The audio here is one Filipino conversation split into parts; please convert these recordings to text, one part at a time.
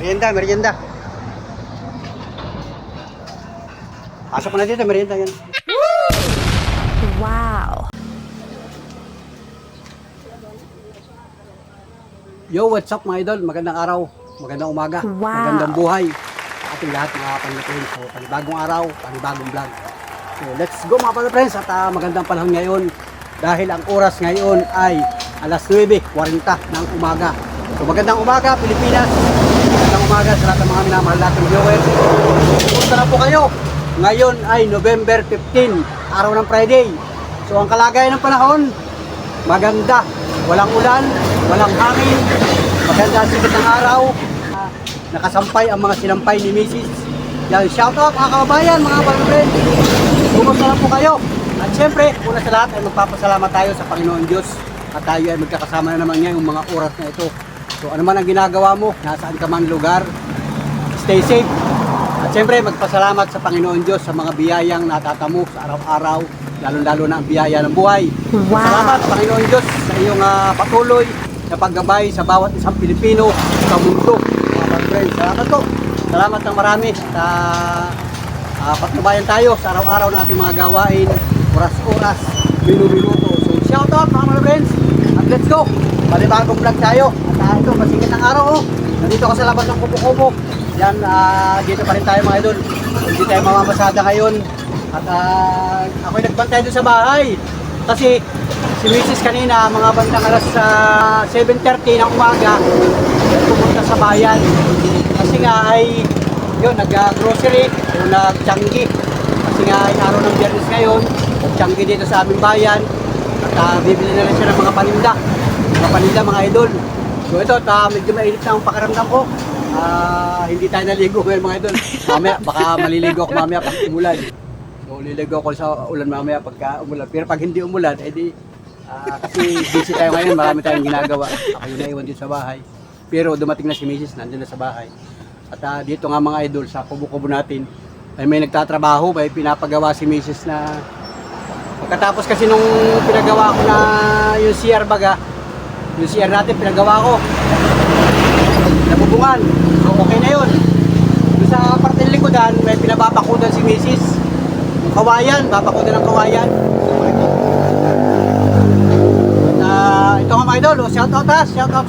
Merienda, merienda. Pasok ko na dito, merienda yan. Wow. Yo, what's up mga idol? Magandang araw, magandang umaga, Wow. magandang buhay. Ating lahat mga panipin. So, panibagong araw, panibagong vlog. So, let's go mga panipins. At magandang panahon ngayon. Dahil ang oras ngayon ay alas 9:40 ng umaga. So, magandang umaga, Pilipinas. Magandang umaga sa lahat ng mga minamahal natin viewers. Kumusta na po kayo? Ngayon ay November 15, araw ng Friday. So, ang kalagayan ng panahon, maganda. Walang ulan, walang hangin, maganda ang sikat ng araw. Nakasampay ang mga sinampay ni Mrs. Yan, shout out mga kababayan, mga friends. Kumusta na po kayo? At syempre, una sa lahat ay magpapasalamat tayo sa Panginoon Diyos. At tayo ay magkakasama na naman ngayong mga oras na ito. So ano man ang ginagawa mo, nasaan ka man lugar, stay safe. At syempre, magpasalamat sa Panginoon Diyos sa mga biyayang natatamo sa araw-araw, lalo-lalo na ang biyaya ng buhay. Wow. Salamat Panginoon Diyos sa iyong patuloy na paggabay sa bawat isang Pilipino sa mundo. Mga friends, salamat po. Salamat ng marami sa patnubayan tayo sa araw-araw na ating mga gawain, oras-oras, minuto-minuto. So shout out mga friends, at let's go! Palibagong vlog tayo. At ito, masingit ng araw. Nandito ako sa labas ng Kubo-Kubo. Yan, dito pa rin tayo mga idol. Hindi tayo mamamasada ngayon. At ako'y nagbantay doon sa bahay. Kasi si Mrs. kanina, mga bandang alas 7:30 ng umaga, pumunta sa bayan. Kasi nga ay, yun, nag-grocery o nag-tiyanggi. Kasi nga ay araw ng Biyernes ngayon, nag-tiyanggi dito sa aming bayan. At bibili na rin siya ng mga paninda. Mga paninda mga idol. So ito, medyo mainit na ang pakiramdam ko. Hindi tayo naligo ngayon mga idol. Mamaya, baka maliligo ako mamaya pag umulan. So liligo ako sa ulan mamaya pagka umulan. Pero pag hindi umulan, edi kasi busy tayo ngayon, marami tayong ginagawa. Ako yung naiwan dito sa bahay. Pero dumating na si Mrs. nandun na sa bahay. At dito nga mga idol, sa kubo-kubo natin, ay may nagtatrabaho, may pinapagawa si Mrs. na pagkatapos kasi nung pinagawa ko na yung CR baga, yung CR natin pinagawa ko, nabubungan. So okay na yun. Doon sa parte ng likodan, may pinababakudan si Mrs. Yung kawayan, babakudan ng kawayan. Ito nga mga idol, shout out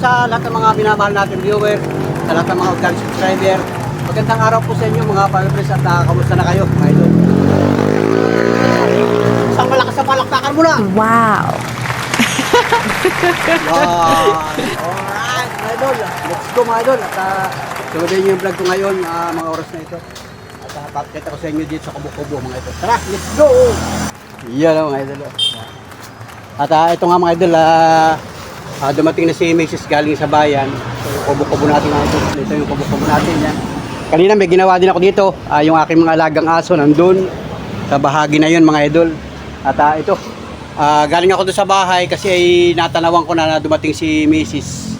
sa lahat ng mga binamahal natin viewers, sa lahat ng mga organic subscriber. Magandang araw po sa inyo mga palapres at kamusta na kayo mga idol? Isang malakas sa palakpakan muna! Wow. Alright mga idol, let's go mga idol. At tuloy niyo yung vlog ko ngayon mga oras na ito. At papakita ko sa inyo dito sa Kubo-Kubo mga idol. Tara, let's go! Yan mga idol. At ito nga mga idol, dumating na si Mrs. galing sa bayan. So yung Kubo-Kubo natin mga idol. Ito yung Kubo-Kubo natin yan. Kanina may ginawa din ako dito. Yung aking mga alagang aso nandun sa bahagi na yun mga idol. At ito, galing ako doon sa bahay kasi ay natanawan ko na dumating si Mrs.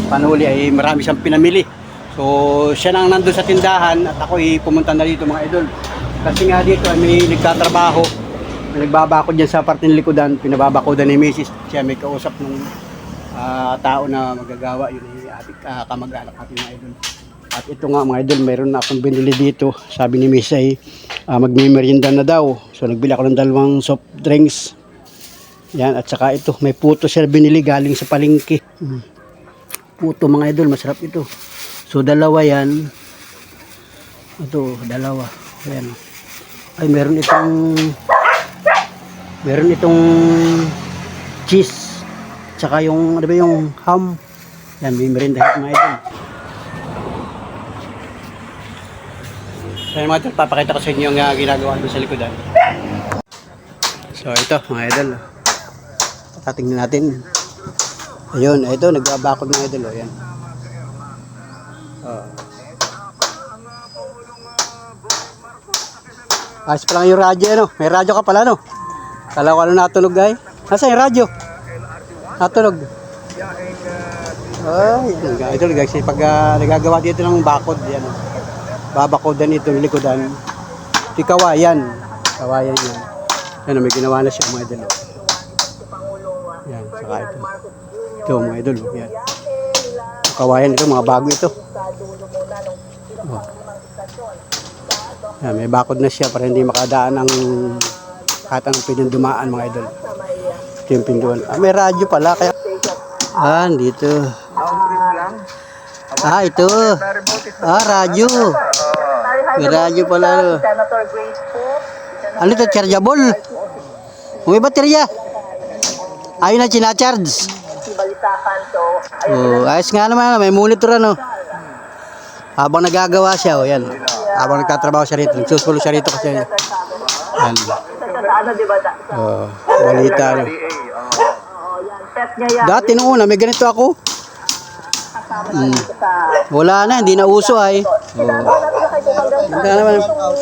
Panuli ay marami siyang pinamili. So siya nang nandun sa tindahan at ako ay pumunta na dito mga idol. Kasi nga dito ay may nagtatrabaho. May nagbabakod dyan sa parte ng likodan. Pinababakodan ni Mrs. Siya may kausap ng tao na magagawa. Yun ay ating kamag-anak natin mga idol. At ito nga mga idol, mayroon na akong binili dito. Sabi ni Mrs. ay magmimerienda na daw. So nagbili ako ng 2 soft drinks. Yan, at saka ito, may puto siya binili galing sa palengke. Puto mga idol, masarap ito. So 2 yan. Ito, 2. Ayan. Ay, meron itong cheese. Tsaka yung, ano ba yung ham. Yan, may merienda mga idol. So mga idol, papakita ko sa inyo yung ginagawa doon sa likodan. So ito mga idol. Tatingnan natin. Ayun, ito nagbabakod ng idol. Ayan. Ayos pa lang yung radyo, ano? May radyo ka pala, no? Kala ko ano natunog, guys. Nasaan yung radyo? Natunog. Yan, idol, guys. Pag nagagawa dito ng bakod, yan. Babakodan ito, likodan. Kawayan. Kawayan yan. Yan, may ginawa na siya, mga idol. Yan, saka ito. Ito mga idol, yan. Kawayan ito, mga bago ito. Oh. Yan, may bakod na siya para hindi makadaan ng kahit anong pinundumaan mga idol. Ito yung pinduan. May radyo pala kaya. Dito. Ito. Radyo. May radyo pala. Ano ito? Chargeable? May baterya. Ayun na, charge. Ayos nga naman. May monitor ano. Habang nagagawa siya, yan. Habang nagtatrabaho siya rito, nagsusulo siya rito kasi yan. Balita. Ano. Dati nung una, may ganito ako. Wala na, hindi na uso ay.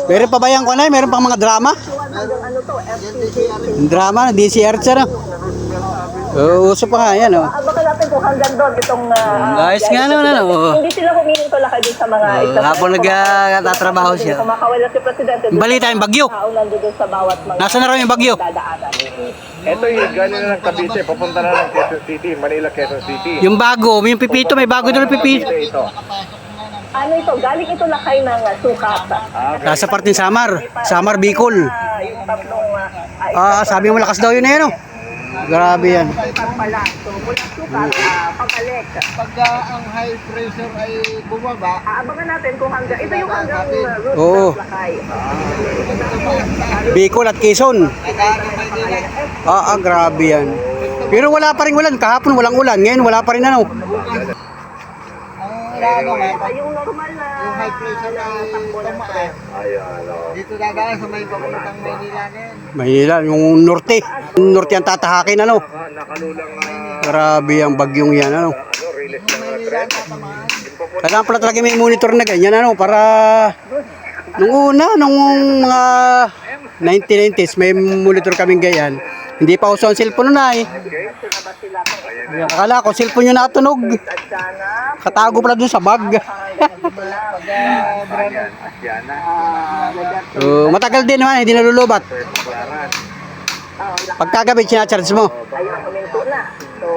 Meron pa ba yan ko na? Meron pang mga drama? Drama, DCR siya na. Uso pa nga yan. Baka natin kung hanggang doon itong... Ayos nga naman ano. Hindi sila humiling tulakay din sa mga... Habang nagtatrabaho siya. Kumakawala si Presidente. Balita yung bagyo. Nandun sa bawat mga... Nasaan na raw yung bagyo? Ito yung gano'n na ng Cavite, papunta na ng Quezon City, Manila, Quezon City. Yung bago, yung pipito, may bago doon pipito. Ito. Ano ito? Galing ito lakay ng sukat. Nasa parting Samar, Bicol. Yung tatlong... Sabi mo malakas daw yun na yun. Grabe yan. Pala. So, mula sukat, pabalik. Pagka ang high pressure ay bumaba, Aabangan natin kung hanggang... Ito yung hanggang route Oo. ng lakay. Bicol at Quezon. Grabe yan. Pero wala pa rin ulan. Kahapon walang ulan. Ngayon wala pa rin ano. Yung normal na... yung high pressure ay tumaan. Dito dadaan sa may papuntang Maynila ngayon. Maynila, yung norte. Yung norte ang tatahakin ano. Nakalulang Grabe ang bagyong yan ano. release ng trend. Kailangan pala talaga may monitor na ganyan ano. Para nung mga 1990s may monitor kaming ganyan. Hindi pa uso ang cellphone na eh. Akala ko cellphone yung natunog. Katago pala dun sa bag. Matagal din naman, hindi nalulubat. Pagkagabi, sinacharge mo. Ayun, huminto na. So,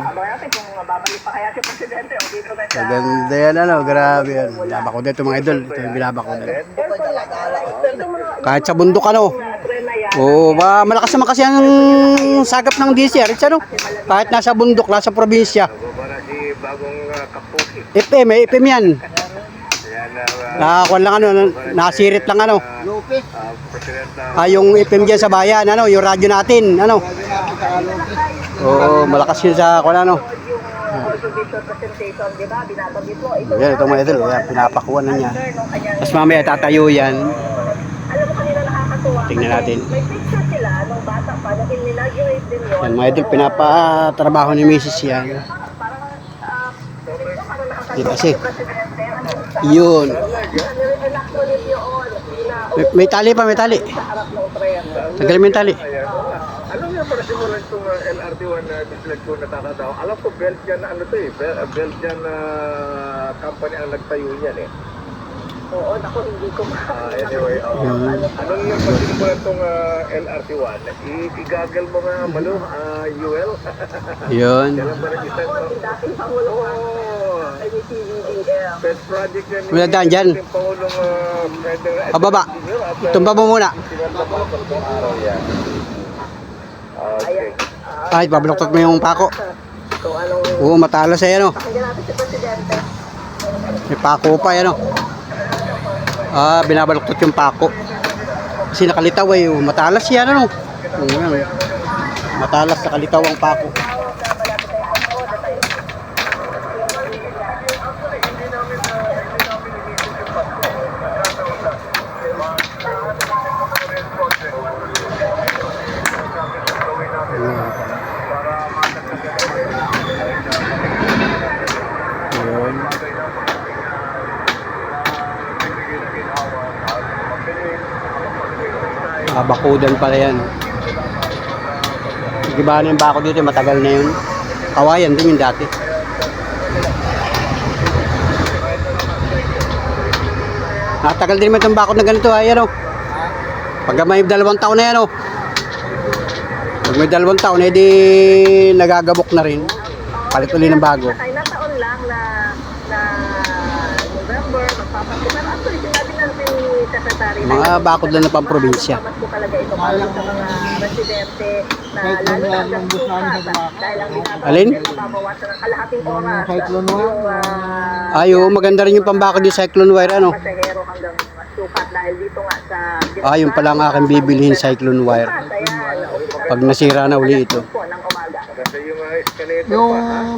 abangan natin kung babalik pa kaya si Presidente o dito na siya. Maganda yan ano, grabe yan. Binaba ko dito mga idol. Ito yung binaba ko dito. Kahit sa bundok ano. Malakas naman kasi ang sagap ng DCR. It's ano, kahit nasa bundok, nasa probinsya. Para si bagong kapusi. FM yan. Nakakuan lang ano, nasirit lang ano. President Yung FM dyan sa bayan, ano, yung radyo natin, ano. Malakas yun sa kuan ano. Yan, itong mga idol, yan, pinapakuan na niya. Tapos mamaya tatayo yan. Alam mo kanina nakakatuwa. Tingnan natin. May picture sila nung bata pa na in-inaugurate din yun. Yan, mga idol, pinapatrabaho ni Mrs. yan. Di kasi. Yun. May tali pa, may tali. Tagal mo yung tali. Alam niyo para simulan itong LRT1 na dislike ko nakakatawa. Alam ko Belgian na ano to eh. Belgian company ang nagtayo niyan eh. Oo, naku, hindi ko Anyway, anong yung pagsimulan itong LRT1? Igagal mo nga malo, UL. Yun. Kailan ba nag-isang dating Pangulo ay may TVDL. pet project yan? Wala daan dyan. Yung Pangulong Federal Pababa. Tumba mo muna. araw yan. Okay. Ay, babaloktot mo yung pako. So, anong Matalas ay ano. pakinggan natin si Presidente? May pako pa yan, ano. Binabaluktot yung pako. Kasi nakalitaw ay matalas yan, ano. Yan. Matalas, nakalitaw ang pako. Bakudan pala yan. Iba na yung bako dito, matagal na yun. Kawayan din yung dati. Natagal din naman itong bakod na ganito ay ano. Pag may 2 taon na yan oh. Pag may 2 taon edi nagagabok na rin. Palit ulit ng bago. Ay nataon lang na November magpapasko. Pero actually, sinabi na rin ni Secretary na Mga bakod lang na pamprobinsya. magpapasko talaga ito para sa mga residente na lalo na hanggang bukas. Dahil ang ginagawa Alin? nila, mababawasan ng kalahating oras. Cyclone wire. Yung Ay, oo, maganda rin yung pambakod yung cyclone wire, ano? pasahero hanggang sukat dahil dito nga sa Ah, yun pala ang aking bibilihin, cyclone wire. Pag nasira na uli ito. po ng umaga. Kasi yung escalator Yung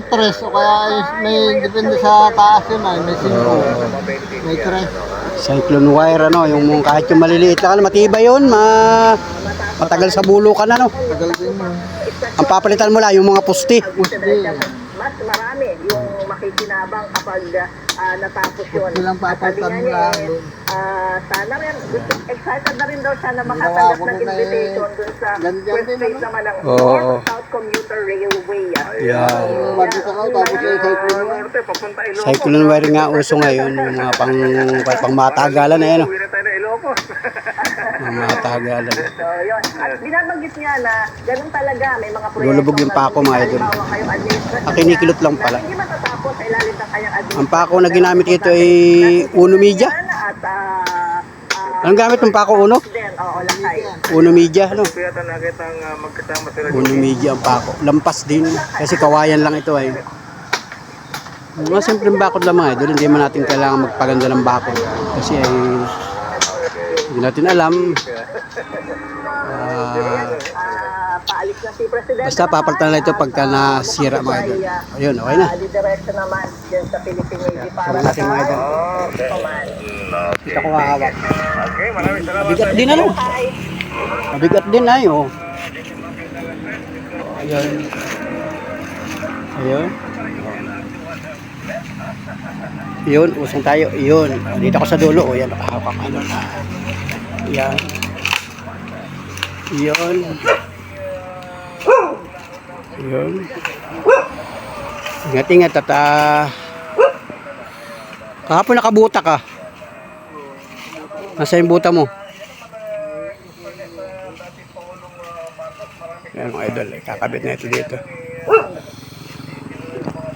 tres o kaya may depende sa taas yun ay may 5. May tres. Cyclone wire, ano? Yung kahit yung maliliit lang, ano, matibay yun. Matagal sa bulukan, ano? Tagal din yun. Ang papalitan mo lang, yung mga pusti. Mas marami yung makikinabang kapag natapos yun. Silang papalitan Sabi mo nga lang. niya, sana rin, excited na rin daw siya na makatanggap ng invitation dun sa ganyan first din, phase ano? naman ng Oo. North-South Commuter Railway. Yeah. Bagyo sa kao, tapos yung cyclone wire. Norte, papunta Ilocos. Cyclone wire nga uso ngayon. Yung mga pang matagalan na yan, oh. Uwi na tayo na Ilocos. Mga matagalan. So, yun. At binabanggit niya na ganun talaga, may mga proyekto. Lulubog yung pako, mga idol. Kinikilot lang pala. Hindi matatapos sa ilalim ng kanyang administrasyon. Ang pako na ginamit ito ay Uno Media. At, Anong gamit ng pako, Uno? din, oo, lakay. Uno Media, ano? Kaya ta nakita ang magkasama sila. Uno Media ang pako. Lampas din. Kasi kawayan lang ito ay. Mga simpleng bakod lang, mga idol. Hindi man natin kailangan magpaganda ng bakod. Kasi ay hindi natin alam. Paalis na si Presidente. Basta papalitan lang ito pagka nasira, mga idol. Ayun, okay na. Didiretso naman dyan sa Philippine Navy para Parang natin, mga idol. command. Kita ko hahawak. Okay, maraming salamat. Mabigat din, ano? Mabigat din, ay, oh. Ayun. Ayun. Yun, usong tayo. Yun. Dito ako sa dulo. O, yan. Nakahawak ka. Ano. Yan. Yun. Yun. Ingat-ingat at kahapon nakabuta ka. Nasa yung buta mo? Yan mga idol. Kakabit na ito dito.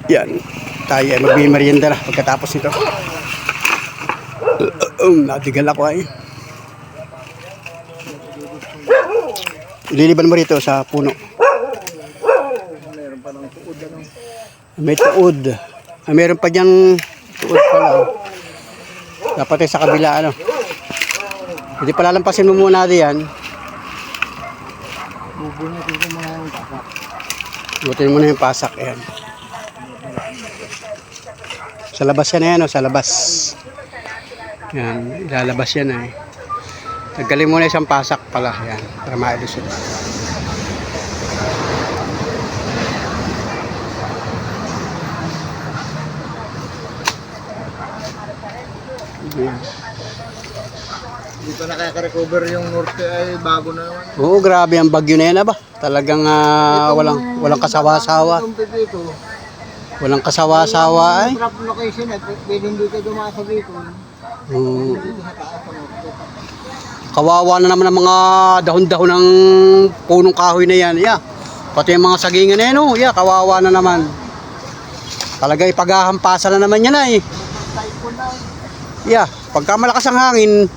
Yan. Tayo ay magmimerienda na pagkatapos nito. Nadigal ako ay. Ililiban mo rito sa puno. May tuod. Meron pa diyang tuod pala. Dapat ay sa kabila, ano. Hindi palalampasin mo muna diyan. Butin mo na yung pasak. Ayan. Sa labas yan, ayan, o, sa labas. Yan, lalabas yan ay. Tanggalin muna isang pasak pala. Yan, para mailusot. Yan. Hindi pa nakaka-recover yung norte ay bago na naman. Oo, grabe ang bagyo na yan, ba? Talagang walang kasawa-sawa. Itong dito, Walang kasawa-sawa ay. drop location at pwede hindi ka dumasa dito. Oo. Dito sa taas sa norte. Kawawa na naman ang mga dahon-dahon ng punong kahoy na yan. Yeah. Pati yung mga sagingan na yan, oh. Yeah, kawawa na naman. Talaga ipaghahampasan na naman yan ay. Typhoon na. Yeah, pagka malakas ang hangin,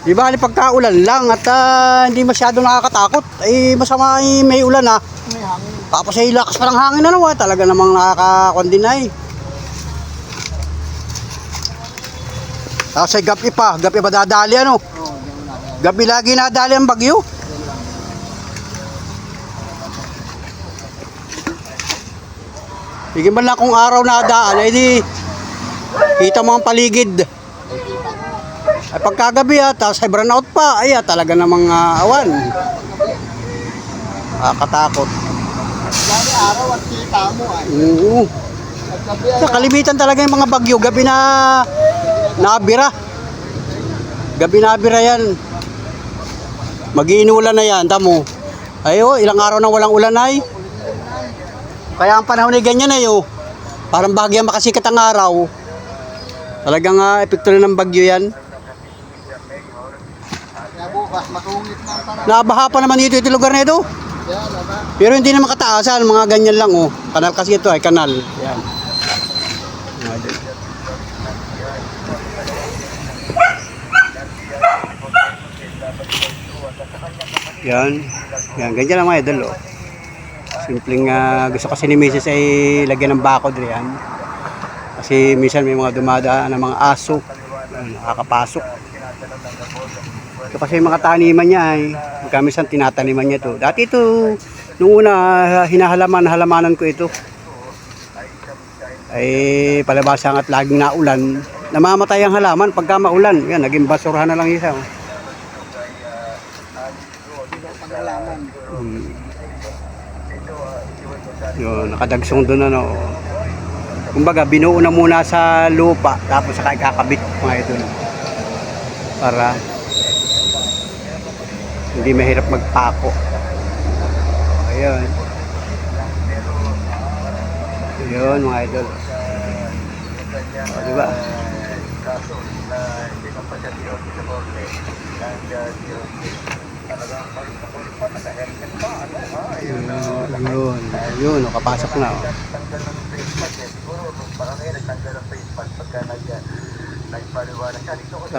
di ba, pagka ulan lang at hindi masyadong nakakatakot, ay masama ay may ulan ha. May hangin. Tapos ay lakas pa ng hangin na naman, talaga namang nakakakondin ay. Tapos ay gabi pa dadali ano. Oo, diyan na. Gabi lagi nadali ang bagyo. Sige man lang kung araw na daan, ay di kita mo ang paligid. Ay pagkagabi tapos ay brownout pa, ay talaga namang awan. Katakot. Lagi araw at kita mo ay. Oo. At gabi ay Sa kalimitan talaga yung mga bagyo, gabi na nabira. Gabi nabira yan. Mag-iinulan na yan, tamo. Ayo, ilang araw na walang ulan ay. Kaya ang panahon ay ganyan ay oh. Parang bagyang makasikat ang araw. Talagang epekto na ng bagyo yan. kaya bukas matungit na ang tanong. Nabaha pa naman dito yung lugar na ito. Yan, aba. Pero hindi naman kataasan, mga ganyan lang oh. Kanal kasi ito ay kanal. Yan. Mga idol. Yan. Yan, ganyan lang mga idol oh. Simpleng gusto kasi ni Mrs. ay lagyan ng bakod riyan. Kasi minsan may mga dumadaan ng mga aso. Yan, nakakapasok. Ito kasi yung mga taniman niya ay minsan tinataniman niya to. Dati ito, nung una halamanan ko ito. Ay palabasa at laging naulan. Namamatay ang halaman pagka maulan. Yan, naging basurahan na lang isa. Oh. Yun, nakadagsong doon ano. Kumbaga, binuo na muna sa lupa, tapos saka ikakabit mga ito. Para hindi mahirap magpako. Ayun. Ayun mga idol. O, diba? Yun, kapasok na. Oh.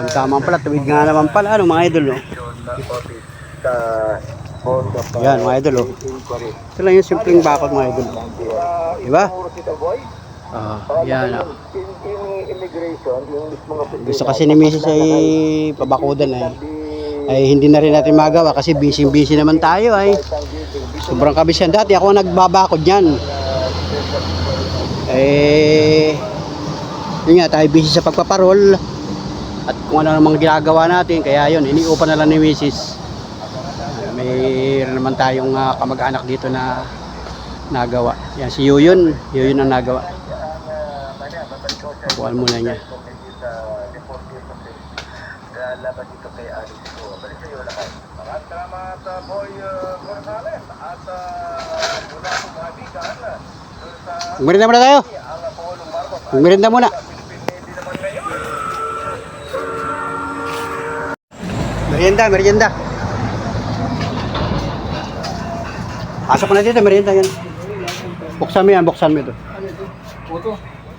Tama pala, tuwid nga naman pala, ano mga idol. Oh. Yan mga idol. Oh. Ito lang yung simpleng bakod mga idol. Diba? Yan. Oh. Gusto kasi ni Mrs. ay pabakudan ay hindi na rin natin magawa kasi busy naman tayo ay sobrang kabisyan. Dati ako nagbabakod niyan. Yun nga, tayo busy sa pagpaparol at kung ano namang ginagawa natin, kaya yun, iniupan na lang ni Mrs. Mayroon naman tayong kamag-anak dito na nagawa. Yan, si Yuyon ang nagawa. Kuhaan muna niya. Laban dito kay Alice ko. Balik sa iyo lahat. Maraming salamat, Boy Gonzales. At mula sa mga bigan, Merienda muna tayo. Merienda muna. Merienda. Pasok ko na dito, merienda yan. Buksan mo ito.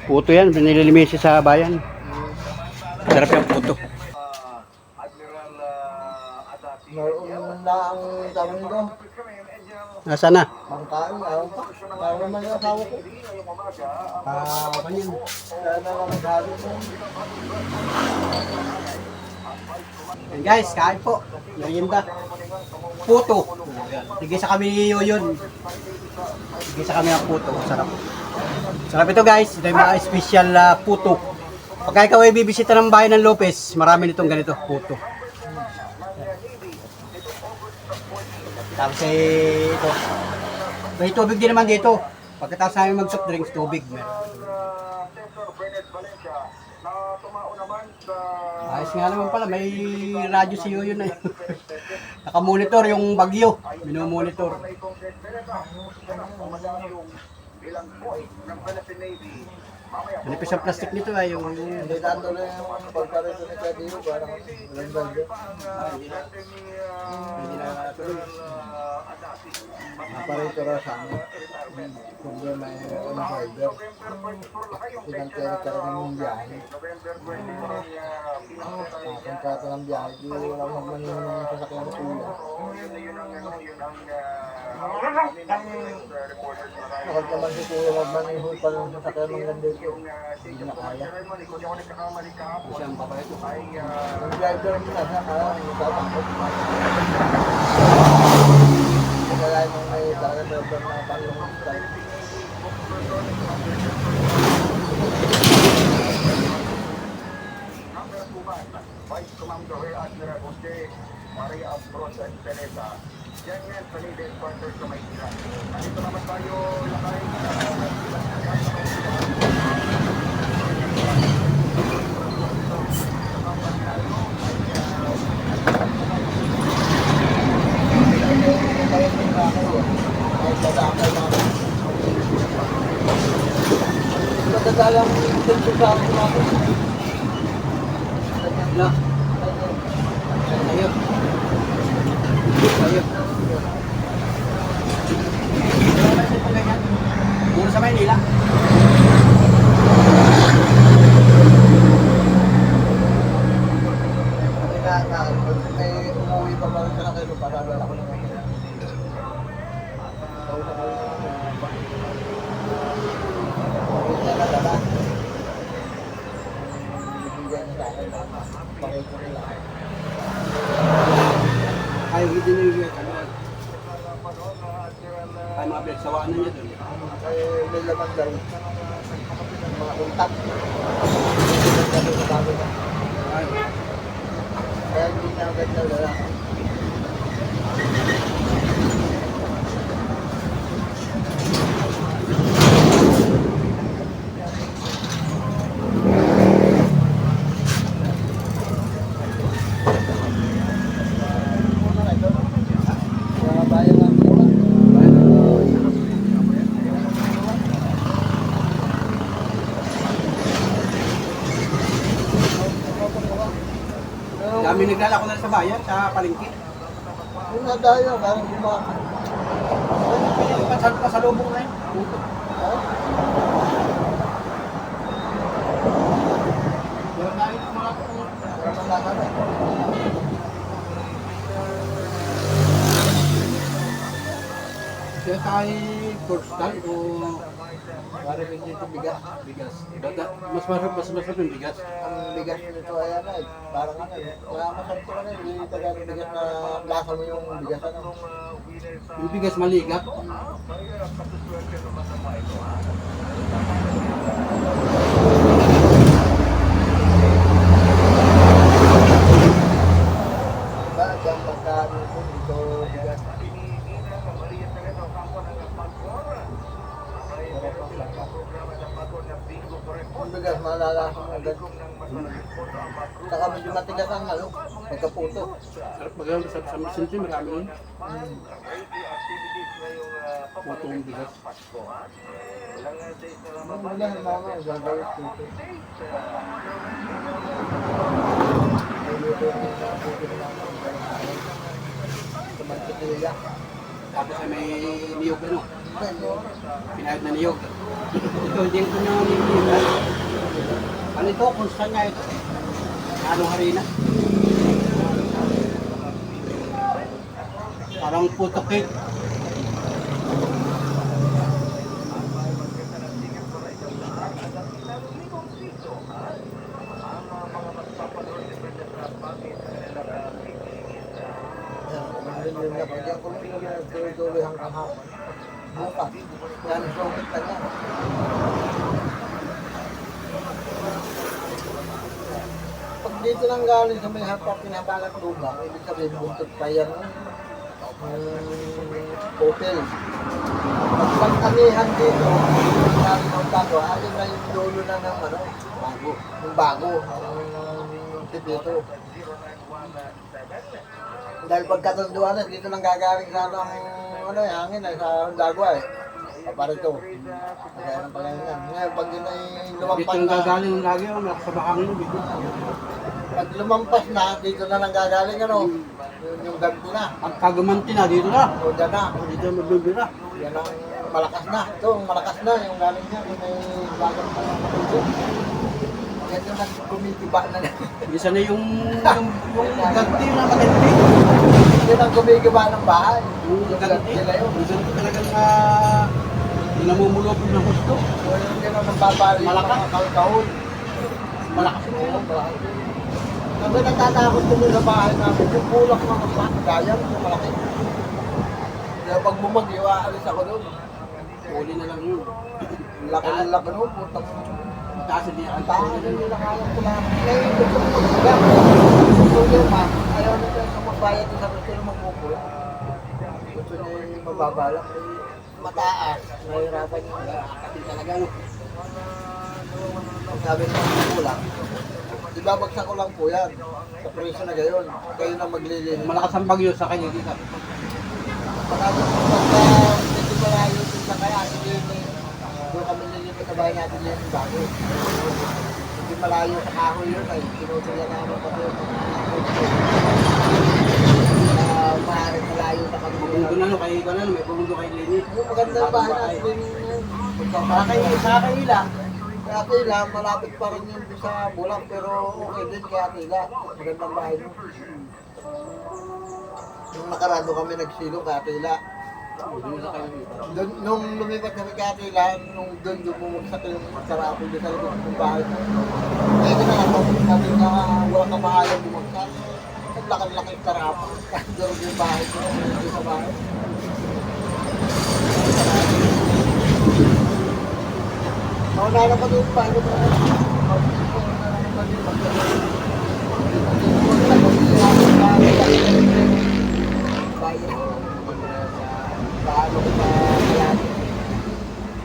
Puto yan, binililimisis sa bayan. Sarap yung puto. Naroon na ang tama nito. Nasaan na? Pangkain, ayaw pa. Ayaw naman yung asawa ko. Kanyan. Kaya na lang maghabi mo. Yan guys, kain po. Merienda. Puto. Tigisa kami ni Yoyon. Tigisa kami ng puto. Sarap. Sarap ito guys. Ito yung mga special puto. Pagka ikaw ay bibisita ng bayan ng Lopez, marami nitong ganito, puto. Tapos ito. May tubig din naman dito. Pagkatapos namin mag-soft drinks, tubig. Ayos nga naman pala, may radyo si Yoyo na yun. Nakamonitor yung bagyo. Minomonitor. Manipis ang plastic nito ay yung... Hindi nato na yung pagkarito ni Kadiyo. Parang walang bagyo. Hindi na tuloy. Naparito ra sa amin. Problema yung driver. Pinagkaya karang yung biyahe. Kontrata ng biyahe. Di wala magmanin ng sasakyan ng kuya. Kapag naman si kuya magmanin pa ng sasakyan ng ganda. Hindi na kaya. Siyang papayat ko. Yung driver mo na siya, tatakot. Kaya nung may driver na palong style. Vice Commander Admiral Jose Maria Ambros and Peneta. Yan yan sa leading sponsor sa Maynila. Dito naman tayo lakay Magagalang dito sa ako natin. Na. Ayun. Ayun. Dito sa Maynila. May umuwi pa ba rin ka na kayo para wala ko na kayo. Ay, hindi na yung ano. Ay, mga pinagsawaan na niya doon. May laman daw. Mga untak. Ay, Kaya hindi na agad na wala. Mga bayan lang po. dami naglalako na sa bayan, sa palengke. Yung nadayo, parang gumawa. Pasalubong na yun. Meron na yung mga siya tayo postal o Parang hindi ito bigas. bigas. Mas masarap yung bigas. Ang bigas nito ay ano eh. Parang ano eh. Wala masarap ko ano eh. Hindi pa gano'ng bigas na lasa mo yung bigas ano. Yung bigas maligat. Diba? Diyan pagkaano po dito bigas. Yung bigas malalasa mo agad. Saka medyo matigas ang ano. Pagkaputo. Sarap magawin sa masinti, marami nun. Putong bigas. Wala na mama. Gagawin puto. Tumantikila. Tapos ay may niyog ano. Pinahid na niyog. Ito, hindi ko nyo niyog. Ano ito? Kung saan nga ito? Anong harina? Parang puto cake. Yun na pag yan ko tuloy hanggang hapon. Bukas. Yan, sumit na yan. Pag dito lang galing sa may hapon pinabalat lubang, ibig sabihin buntot pa yan hotel. Pag pagtanihan dito, sabi ng bago, alin na yung dulo na ng ano, bago. Yung bago, yung tibito. Dahil pagkatunduan na, dito lang gagaling sa ano, hangin ay sa Hundagwa eh. Paparito. Kaya ng pangalan. Ngayon, pag yun ay Dito lumampas yung na, gagaling lagi ako, sa bakangin yung bigo. pag lumampas na, dito na lang gagaling ano, yung ganti na. Ang kagamanti na, dito na. O dyan na. Dito na magbibira. Yan ang malakas na. Ito, ang malakas na. Yung galing niya, yung may bagang pa ng matulog. Yan yung nag-kumitiba na niya. Isa na yung ganti na matindi. Yan ang kumigiba ng bahay. Yung ganti. nila yun. Yung ganti talagang namumulok ng gusto. So, yung gano'n ang babali. Malakas. Mga kalkaon. Malakas mo. Malakas. Sabi nagtatakot kami sa bahay namin, yung bulak ng mga gayang, yung malaki. Kaya pag bumagyo, aalis ako doon. Huli na lang yun. Laki doon, putang. Ang taas hindi Ang ang tao taas. na yung nakalang ko lang. Ngayon, gusto ko magsigang. Gusto niya pa, ayaw na tayo sa magbayad sa gusto na magpupul. Gusto niya yung mababalak. Mataas, nahihirapan yung Kasi talaga no. sabi ng kulang. Ibabagsak ko lang po yan. Sa presyo na gayon. Kayo na maglilinis. Malakas ang bagyo sa kanya dito. Pagka medyo malayo din sa kaya nilini, doon kami nililipat na bahay natin yun yung bago. Hindi malayo sa kahoy yun ay tinutulan namin pati yung maaaring malayo na kami. Bumundo na no, kay Ivan na, may bumundo kay Lenny. Yung maganda yung bahay natin yun. Sa Kaila, Kaya Tila, malapit pa rin yun sa Bulang, pero okay din kaya Tila. Magandang bahay mo. Nung nakarado kami nagsilong kaya Tila. Nung lumipat kami kaya Tila, nung doon bumagsak yung sarapon doon sa likod ng bahay mo. Pwede na nga, sabi na walang kamahalan bumagsak. Ang laki-laki yung sarapon. Kahit doon yung bahay ko, doon sa bahay. Mauna pa doon pa, ano ba?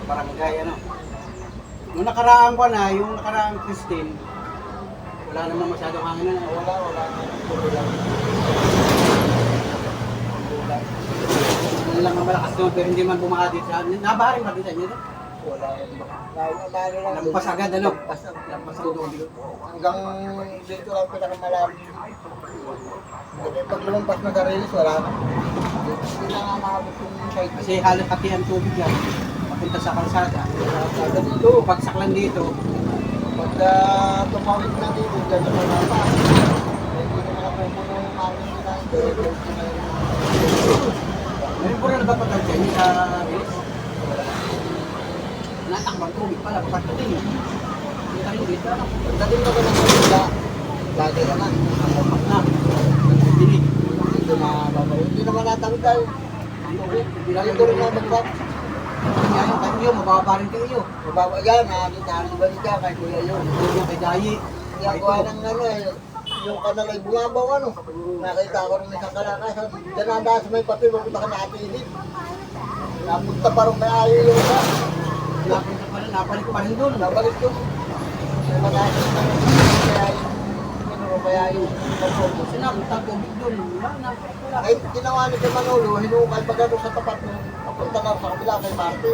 barangay, ano. Nung nakaraan ko na, yung nakaraang Christine, wala naman masyadong hangin na. Wala. Ano lang ang malakas doon, pero hindi man bumaha dito. Nabaharing ba dito niyo? Wala. Lampas agad, ano? Lampas ang doon. hanggang dito lang pinakamalalim. Pag lumampas na Cariles, wala na. Hindi na nga maabot yung side. Kasi halos pati ang tubig yan. Papunta sa kalsada. Kaya dito, Pagsak lang dito, pagka tumawid na dito, dyan na wala pa. Hindi na nakapupuno yung amin nila. Diretso na yun. meron po na nabapagod dyan yung sa Riz. Natakbang tubig pala, pagkating. Hindi ka rin dito, ano? Pagdating ka ba ng Manila, lagi ka na. Nakampak na. Dinig. Dito na babalik. Hindi naman natawid tayo. Dito rin na magbab. Yan, kayo, mababa rin kayo. Mababa yan, nakakita ka kay Kuya yun. Yung kay Dayi. Yung gawa ng ano eh, yung kanal ay bumabaw ano. Nakita ko rin isang kalakasan. Diyan na sa may papel, mapunta ka na atinid. Napunta pa rin may ayo yung isa. Napunta pa rin, napalik pa rin doon. Nabalik doon. May mag-asin na yun. Kaya yung Kasi napunta ang tubig doon. Wala na. Wala. ay ginawa ni kay Manolo, hinukay pa gano'n sa tapat mo. Papunta na sa kabila kay Marte.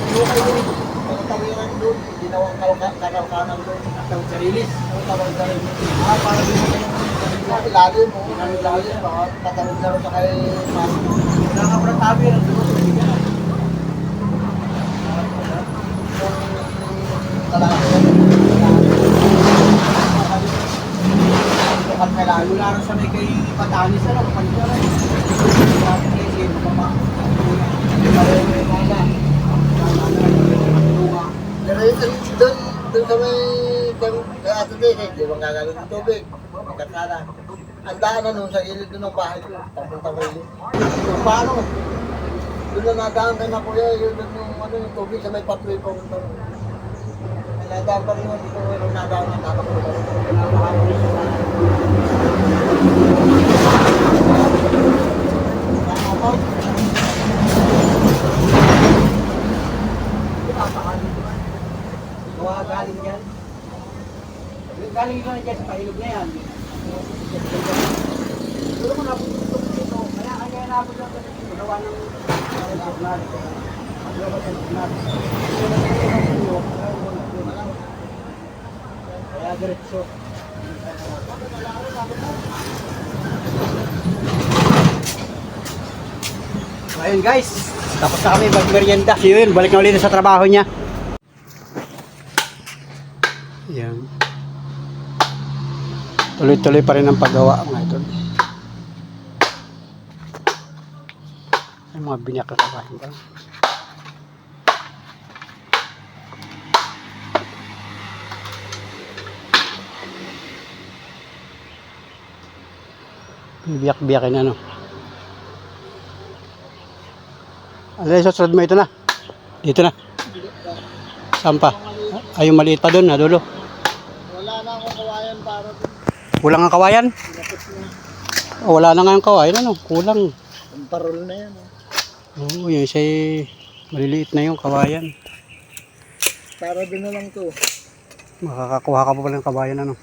Hinukay doon. Pagkatawiran doon, ginawang kanal doon. Tawag sa Rilis. Ang tawag sa rin. Para din mo Ang ilalim mo, ang ilalim, baka tatawag na rin sa kay Marte. wala ka parang tabi ng dugo. Hindi ka na. Lalo na rin sa may kay Patanis, ano, kapalit na rin. Sabi niya, sige, mababa. Pero doon sa may kay Ate Dede, di ba gagaling ng tubig? Magkatala. Ang daan na nun sa gilid doon ng bahay ko, papunta ko yun. Paano? Doon na nadaan kay na kuya, yun doon yung tubig sa may pathway pa punta ron. Nadaan pa rin yun, dito yung nadaan na nakapunta rin. Gawa galing dyan. Galing ito na dyan sa pailog na yan. Siguro mo napuntok dito. Kaya napod lang kasi gawa ng journal. Gawa ng journal. Kaya diretso. So ayun guys, tapos na kami mag-merienda. Si Yun, balik na ulit sa trabaho niya. Yan. Tuloy-tuloy pa rin ang paggawa mga idol. Ay mga binyak na kabahin ba? Biyak-biyakin ano. Ano yung susunod mo ito na? Dito na. Saan pa? Ay, yung maliit pa doon, na dulo. Wala na akong kawayan para doon. Kulang ang kawayan? Oh, wala na nga yung kawayan, ano? Kulang. Ang parol na yan. Oo, yung isa'y maliliit na yung kawayan. Para doon na lang to. Makakakuha ka pa pala ng kawayan, ano?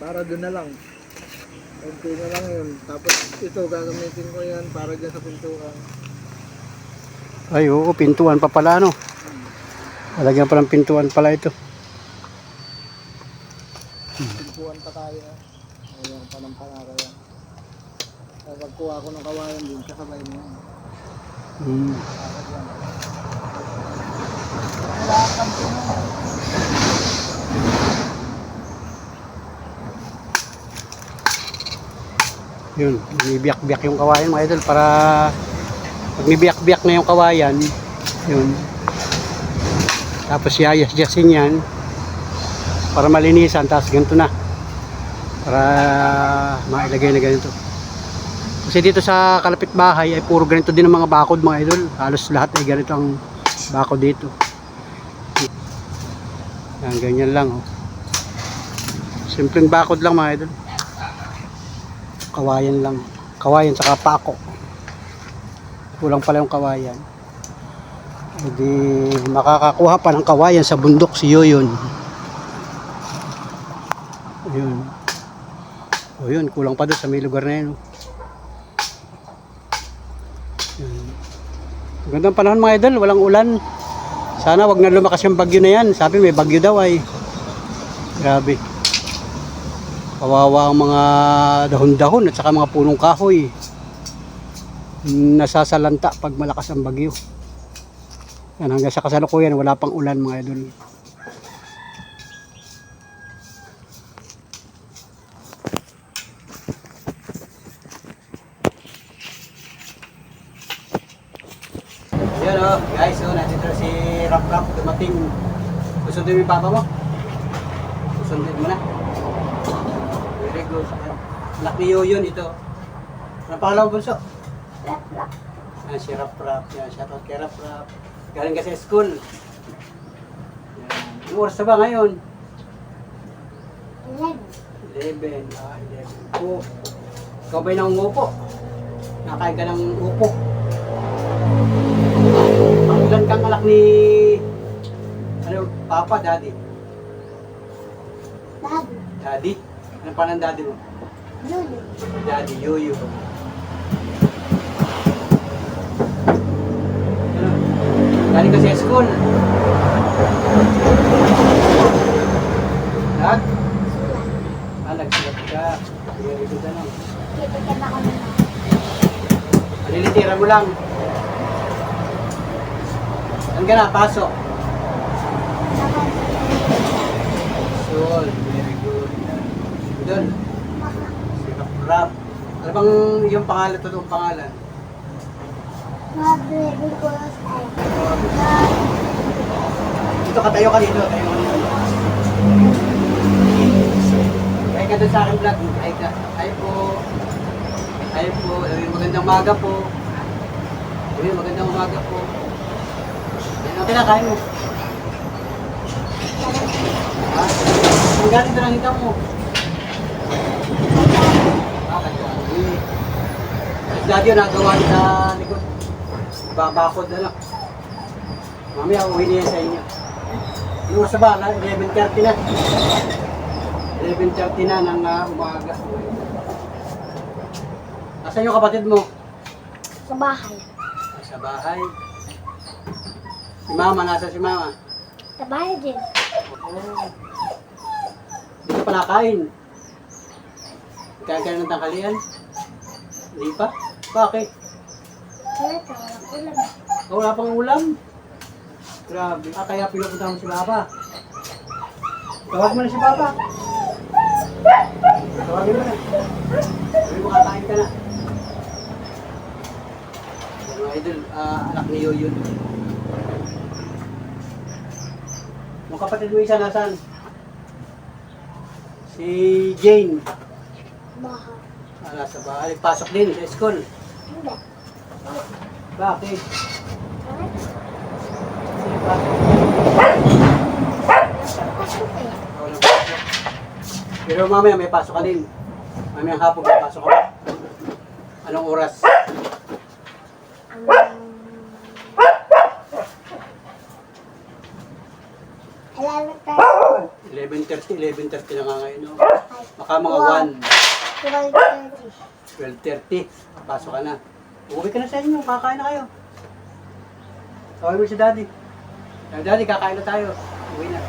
Para doon na lang. Kunti na lang yun. Tapos ito gagamitin ko yan para dyan sa pintuan. Ay, oo, pintuan pa pala, ano? Lalagyan pa ng pintuan pala ito. Pintuan pa tayo. Ayan pa ng panara yan. Kaya pagkuha ko ng kawayan din, kasabay mo yan. Hmm. Para dyan. Yun, bibiyak-biyak yung kawayan mga idol para pag bibiyak-biyak na yung kawayan, yun. Tapos yayas-yasin yan para malinisan, tapos ganito na. Para mailagay na ganito. Kasi dito sa kalapit bahay ay puro ganito din ang mga bakod mga idol. Halos lahat ay ganito ang bakod dito. Yan, ganyan lang. Oh. Simpleng bakod lang mga idol. Kawayan lang. Kawayan saka pako. Kulang pala yung kawayan. Hindi makakakuha pa ng kawayan sa bundok si Yoyon. Ayun. O yun, kulang pa doon sa may lugar na yun. Yun. Gandang panahon mga idol, walang ulan. Sana wag na lumakas yung bagyo na yan. Sabi may bagyo daw ay. Grabe. Kawawa ang mga dahon-dahon at saka mga punong kahoy. Nasasalanta pag malakas ang bagyo. Yan, hanggang sa kasalukuyan wala pang ulan mga idol. Yan o, guys, nandito si Rap Rap dumating. Susundin mo yung papa mo? Susundin mo na. Very good. Anak ni Yoyon ito. Ano pangalan mo, bunso? Rap, rap. Yan, si Rap Rap. Yan, shoutout kay Rap Rap. Galing ka sa school. Yan. Anong oras na ba ngayon? 11. 11. Po. Ikaw ba'y nangungupo? Nakain ka ng upo. Ilan kang anak ni ano, Papa, Daddy? Daddy. Daddy? Anong pa ng daddy mo? Yuyu. Daddy, Yoyo. Ano? Galing ka sa school? Nag? Nagsulat ka. Very good ano. Kitikin ako na. Nilitira mo lang. Saan ka na? Pasok. Sol, very good. Doon. Si Rap Rap. Ano bang yung pangalan, totoong pangalan? Because Dito ka, tayo ka dito. Tayo ka dito. Ay ka doon sa aking vlog. Ay ka. Ay po. Ay po. Magandang umaga po. Magandang umaga po. Ano kinakain mo? Ha? Ang galing doon ang hita mo. Daddy yun, nagawa niya sa likod. Babakod na lang. Mamaya, uwi niya sa inyo. Yung sa ba, 11:30 na. 11:30 na ng umaga. Asan yung kapatid mo? sa bahay. Sa bahay. Si Mama, nasa si Mama? Sa bahay din. Oh. Hindi ka pa nakain. Kain ka ng tanghalian? Hindi pa? Bakit? Wala ka, walang ulam. Oh, wala pang ulam? Grabe. Kaya pinupunta mo si Papa. Tawag mo na si Papa. Tawagin mo na. Sabi mo kakain ka na. Mga idol, anak ni Yoyon. Yung kapatid mo isa nasaan? Si Jane. Bahay. Nasa bahay. Pasok din sa school. Hindi. Bakit? Bakit? Sino pasok? Pasok eh. Wala pasok. Pero mamaya may pasok ka din. Mamaya hapon may pasok ka. Anong oras? Alam tayo. 11:30 na nga ngayon. No? Ay, Baka mga 12:30. 1, 12:30. Pasok ka na. Uwi ka na sa inyo. Kakain na kayo. Tawag mo si Daddy. Daddy, kakain na tayo. Uwi na.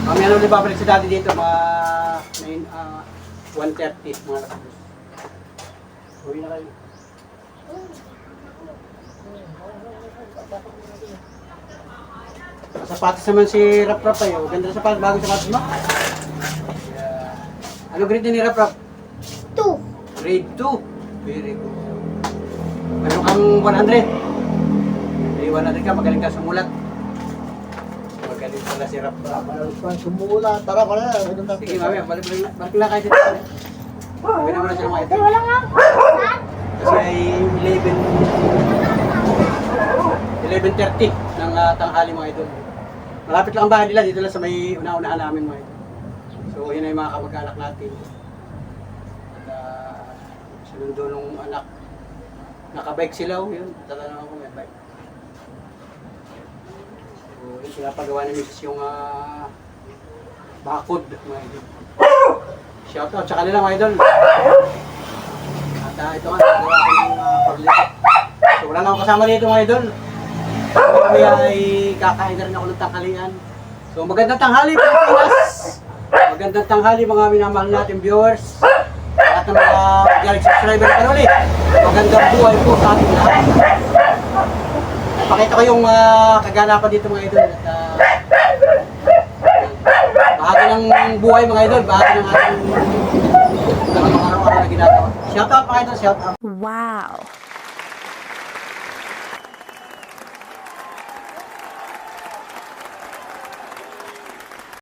Mamaya na ulit babalik si Daddy dito. Mga 1:30. Mga alas. Uwi na kayo. Sapatos naman si Rap Rap tayo. Ganda na bagong sapatos mo. Yeah. Ano grade ni Rap Rap? 2. Grade 2. Very good. Meron kang 100. May 100 ka, magaling ka sumulat. Magaling pala si Rap. Sumula, tara ka na. Sige, mamaya, balik na kayo dito. Sabi naman na sila mga ito. Wala nga. Kasi ay 11:30 ng tanghali mga idol. Malapit lang ang bahay nila, dito lang sa may una-unahan namin mga idol. So yun ay mga kamag-anak natin. At sinundo nung anak. Nakabike sila, yun. Tatanong ako may bike. So yun, pinapagawa ni Mrs. yung bakod mga idol. Shoutout sa kanila mga idol. At ito nga, nagawa ko ng paglito. So wala na akong kasama dito mga idol. Kami ay kakain na rin ako ng tanghalian. So magandang tanghali Pilipinas! Magandang tanghali mga minamahal natin viewers. At ng mga galing subscriber na kanuli. Magandang buhay po sa ating lahat. Pakita ko yung kaganapan dito mga idol. At bahagi ng buhay mga idol. Bahagi ng ating araw-araw na ginagawa. Shout out mga idol, shout out. Wow.